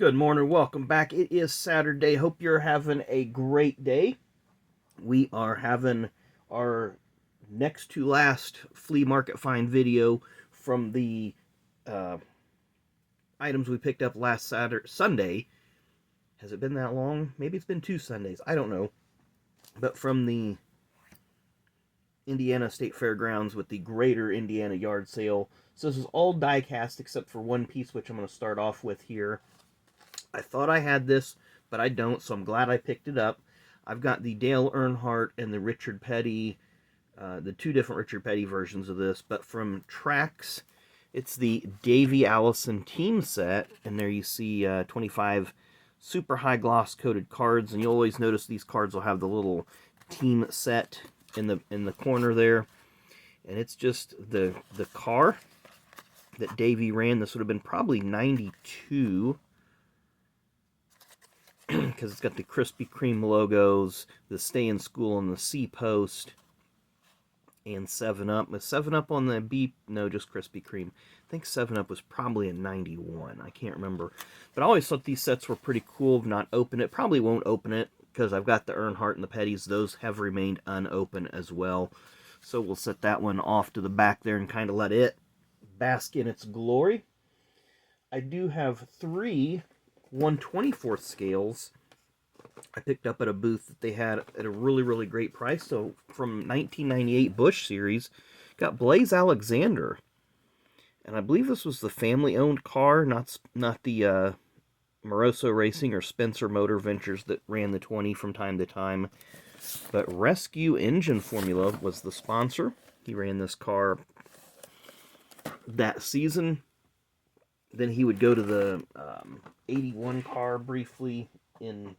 Good morning, welcome back. It is Saturday. Hope you're having a great day. We are having our next to last flea market find video from the items we picked up last Sunday. Has it been that long? Maybe it's been 2 Sundays. I don't know. But from the Indiana State Fairgrounds with the Greater Indiana Yard Sale. So this is all die cast except for one piece, which I'm going to start off with here. I thought I had this, but I don't, so I'm glad I picked it up. I've got the Dale Earnhardt and the Richard Petty, the 2 different Richard Petty versions of this, but from Trax, it's the Davey Allison team set, and there you see 25 super high gloss coated cards, and you'll always notice these cards will have the little team set in the corner there, and it's just the car that Davey ran. This would have been probably 92. Because it's got the Krispy Kreme logos, the Stay in School on the C post, and 7-Up. Was 7-Up on the B? No, just Krispy Kreme. I think 7-Up was probably a 91. I can't remember. But I always thought these sets were pretty cool. I've not opened it. Probably won't open it because I've got the Earnhardt and the Petties. Those have remained unopened as well. So we'll set that one off to the back there and kind of let it bask in its glory. I do have 3 1/24 scales I picked up at a booth that they had at a really, really great price. So from 1998 Busch Series, got Blaze Alexander. And I believe this was the family-owned car, not the Moroso Racing or Spencer Motor Ventures that ran the 20 from time to time. But Rescue Engine Formula was the sponsor. He ran this car that season. Then he would go to the 81 car briefly in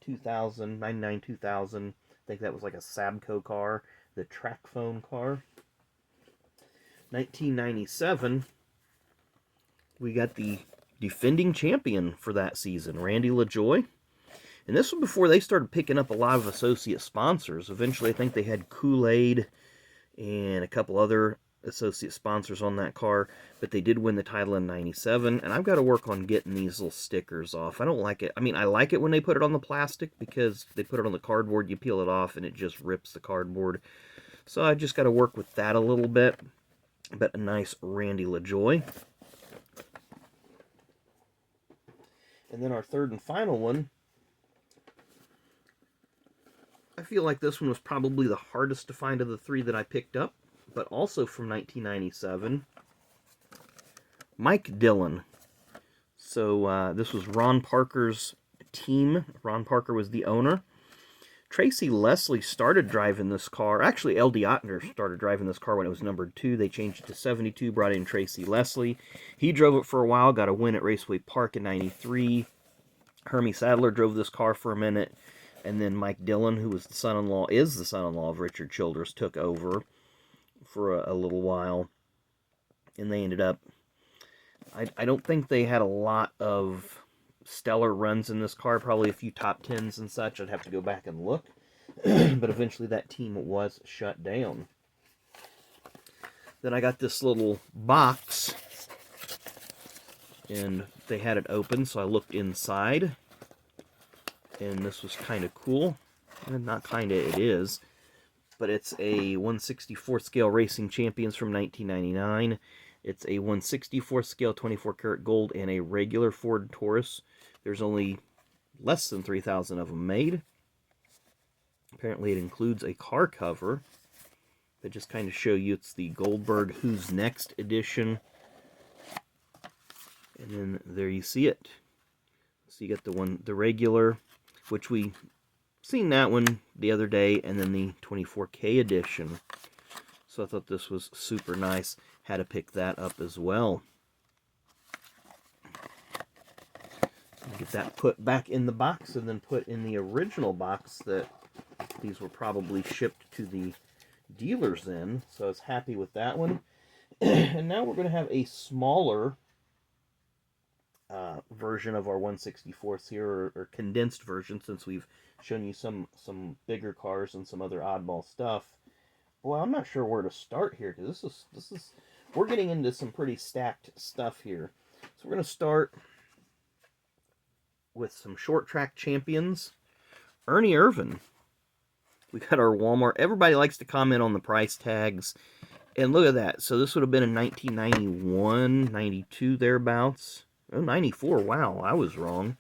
2000, 99, 2000. I think that was like a Sabco car, the track phone car. 1997, we got the defending champion for that season, Randy LaJoie. And this was before they started picking up a lot of associate sponsors. Eventually, I think they had Kool-Aid and a couple other associate sponsors on that car, but they did win the title in 97, and I've got to work on getting these little stickers off. I don't like it. I mean, I like it when they put it on the plastic because they put it on the cardboard, you peel it off, and it just rips the cardboard. So I just got to work with that a little bit, but a nice Randy LaJoie. And then our third and final one, I feel like this one was probably the hardest to find of the 3 that I picked up, but also from 1997, Mike Dillon. So this was Ron Parker's team. Ron Parker was the owner. Tracy Leslie started driving this car. Actually, L.D. Ottner started driving this car when it was numbered 2. They changed it to 72, brought in Tracy Leslie. He drove it for a while, got a win at Raceway Park in 93. Hermie Sadler drove this car for a minute. And then Mike Dillon, who was the son-in-law of Richard Childress, took over for a little while, and they ended up, I don't think they had a lot of stellar runs in this car, probably a few top 10s and such. I'd have to go back and look, but eventually that team was shut down. Then I got this little box, and they had it open, so I looked inside, and this was kind of cool, and not kind of, it is. But it's a 1/64 scale Racing Champions from 1999. It's a 1/64 scale 24 karat gold and a regular Ford Taurus. There's only less than 3,000 of them made. Apparently it includes a car cover that just kind of show you it's the Goldberg Who's Next edition. And then there you see it. So you got the regular, which we seen that one the other day, and then the 24K edition. So I thought this was super nice. Had to pick that up as well. Get that put back in the box and then put in the original box that these were probably shipped to the dealers in. So I was happy with that one. And now we're going to have a smaller version of our 1/64 here, or condensed version, since we've shown you some bigger cars and some other oddball stuff. Boy, I'm not sure where to start here, because this is we're getting into some pretty stacked stuff here. So we're going to start with some short track champions. Ernie Irvan. We got our Walmart. Everybody likes to comment on the price tags. And look at that. So this would have been in 1991, 92, thereabouts. Oh, 94. Wow, I was wrong.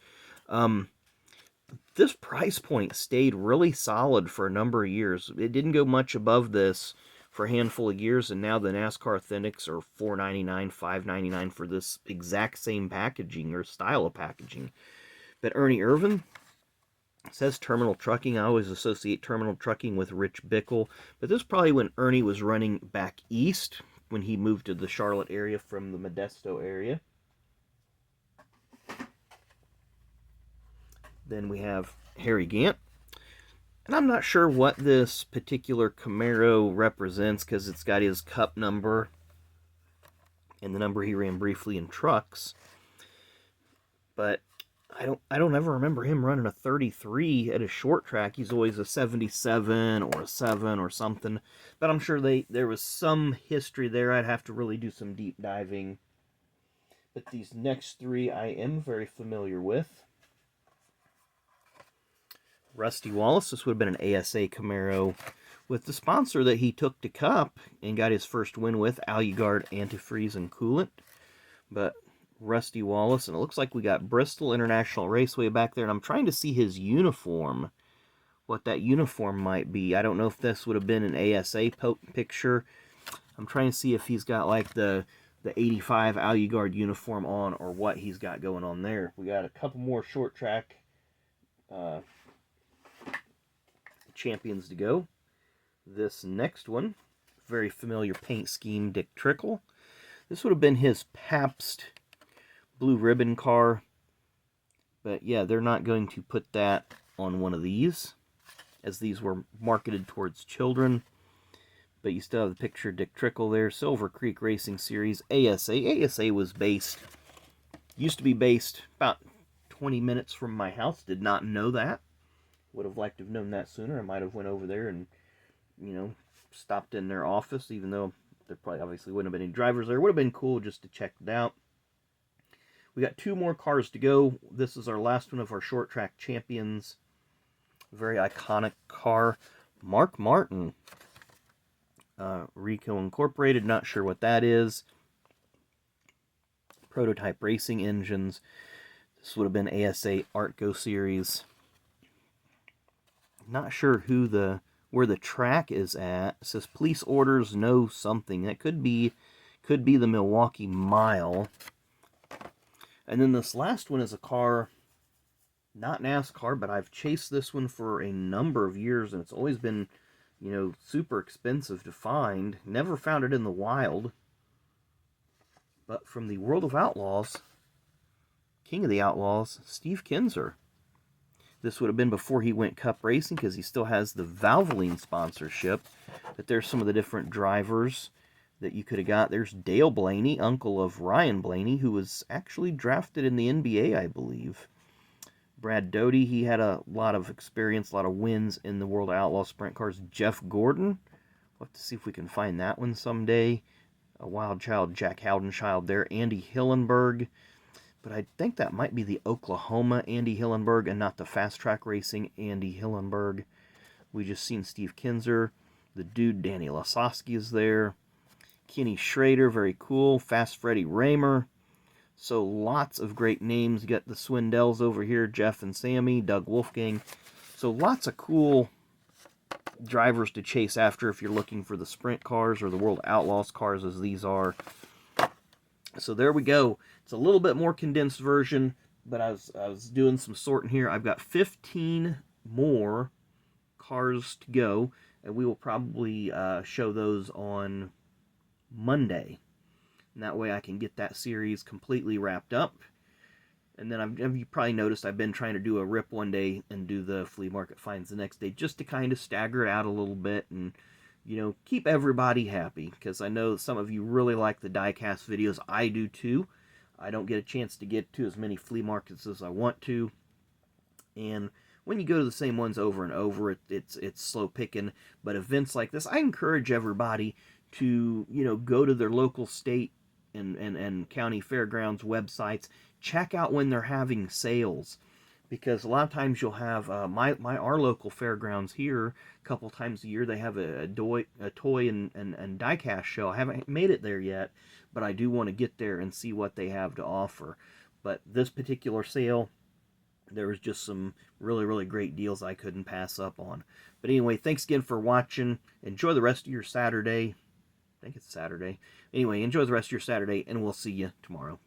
This price point stayed really solid for a number of years. It didn't go much above this for a handful of years, and now the NASCAR Authentics are $4.99, $5.99 for this exact same packaging or style of packaging. But Ernie Irvan says Terminal Trucking. I always associate Terminal Trucking with Rich Bickle, but this is probably when Ernie was running back east, when he moved to the Charlotte area from the Modesto area. Then we have Harry Gant. And I'm not sure what this particular Camaro represents because it's got his cup number and the number he ran briefly in trucks. But I don't ever remember him running a 33 at a short track. He's always a 77 or a 7 or something. But I'm sure there was some history there. I'd have to really do some deep diving. But these next three I am very familiar with. Rusty Wallace, this would have been an ASA Camaro with the sponsor that he took to Cup and got his first win with, Aluguard Antifreeze and Coolant. But Rusty Wallace, and it looks like we got Bristol International Raceway back there, and I'm trying to see his uniform, what that uniform might be. I don't know if this would have been an ASA picture. I'm trying to see if he's got like the 85 Aluguard uniform on or what he's got going on there. We got a couple more short track champions to go. This next one, very familiar paint scheme, Dick Trickle. This would have been his Pabst Blue Ribbon car. But yeah, they're not going to put that on one of these, as these were marketed towards children. But you still have the picture of Dick Trickle there. Silver Creek Racing Series, ASA. ASA was used to be based about 20 minutes from my house. Did not know that. Would have liked to have known that sooner. I might have went over there and, stopped in their office, even though there probably obviously wouldn't have been any drivers there. Would have been cool just to check it out. We got two more cars to go. This is our last one of our short track champions. Very iconic car. Mark Martin. Rico Incorporated, not sure what that is. Prototype Racing Engines. This would have been ASA Artgo Series. Not sure where the track is at. It says police orders no something. That could be the Milwaukee Mile. And then this last one is a car, not NASCAR, but I've chased this one for a number of years, and it's always been, super expensive to find. Never found it in the wild. But from the World of Outlaws, King of the Outlaws, Steve Kinser. This would have been before he went Cup Racing because he still has the Valvoline sponsorship. But there's some of the different drivers that you could have got. There's Dale Blaney, uncle of Ryan Blaney, who was actually drafted in the NBA, I believe. Brad Doty, he had a lot of experience, a lot of wins in the World of Outlaw Sprint Cars. Jeff Gordon, we'll have to see if we can find that one someday. A Wild Child, Jack Howdenchild there. Andy Hillenberg. But I think that might be the Oklahoma Andy Hillenberg and not the Fast Track Racing Andy Hillenberg. We just seen Steve Kinser. The dude Danny Lasowski is there. Kenny Schrader, very cool. Fast Freddie Raymer. So lots of great names. You got the Swindells over here, Jeff and Sammy, Doug Wolfgang. So lots of cool drivers to chase after if you're looking for the sprint cars or the World Outlaws cars as these are. So there we go. It's a little bit more condensed version, but I was doing some sorting here. I've got 15 more cars to go, and we will probably show those on Monday. And that way I can get that series completely wrapped up. And then you probably noticed I've been trying to do a rip one day and do the flea market finds the next day, just to kind of stagger it out a little bit and keep everybody happy, because I know some of you really like the diecast videos. I do too. I don't get a chance to get to as many flea markets as I want to, and when you go to the same ones over and over, it's slow picking. But events like this, I encourage everybody to go to their local state and county fairgrounds websites, check out when they're having sales. because a lot of times you'll have our local fairgrounds here a couple times a year they have a toy and die-cast show. I haven't made it there yet, but I do want to get there and see what they have to offer. But this particular sale, there was just some really great deals I couldn't pass up on. But anyway, thanks again for watching. Enjoy the rest of your Saturday. I think it's Saturday. Anyway, enjoy the rest of your Saturday, and we'll see you tomorrow.